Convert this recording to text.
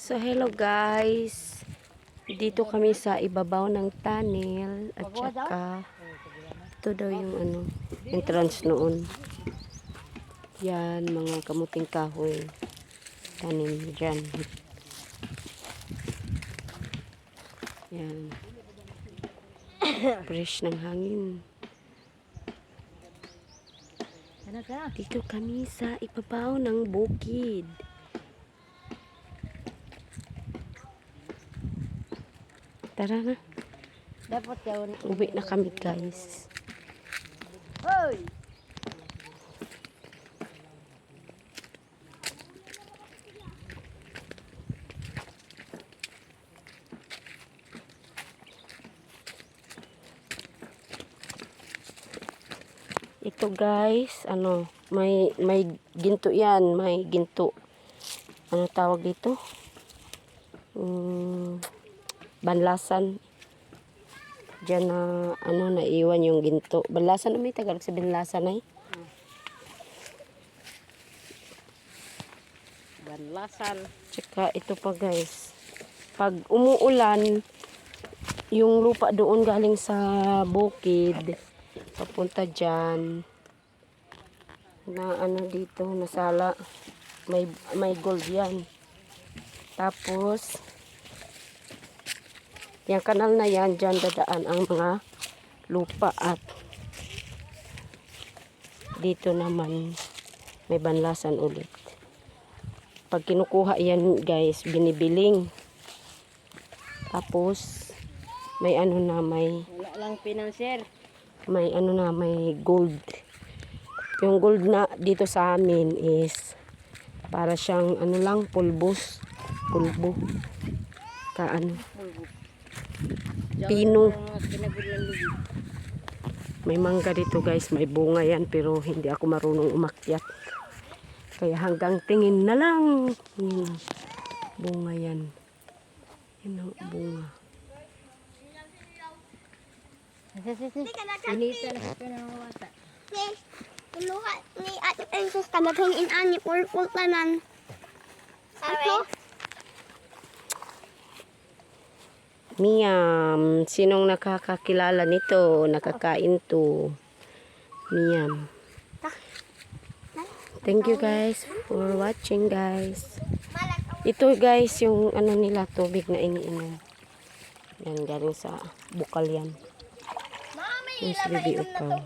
So hello guys, dito kami sa ibabaw ng tunnel at saka ito daw yung entrance noon. Yan, mga kamuting kahoy tanim dyan. Yan, fresh ng hangin. Dito kami sa ibabaw ng bukid. Tara na. Dapat yun. Uwi na kami guys. Hoy! Ito guys, may ginto yan, may ginto. Ano tawag dito? Banlasan. Diyan na naiwan yung ginto. Banlasan may Tagalog sa banlasan ay. Banlasan. Tsaka ito pa guys. Pag umuulan, yung lupa doon galing sa bukid papunta dyan na dito nasala, may gold yan. Tapos yung kanal na yan, dyan dadaan ang mga lupa at dito naman may banlasan ulit. Pag kinukuha yan guys, binibiling. Tapos may wala lang financier. may gold. Yung gold na dito sa amin is para siyang pulbo pino. May mangga dito guys, may bunga yan pero hindi ako marunong umakyat, kaya hanggang tingin na lang. Bunga yan. Yan ang bunga. Inita na sa pinamawata. Iluha ni Ate Princess kadaghang inani purple tanan. Ano? Miyam, sinong nakakakilala nito? Nakakain to. Miyam. Thank you guys for watching guys. Ito guys yung nila, tubig na iniinom. Yan galing sa bukal yan. Yes, baby upaw.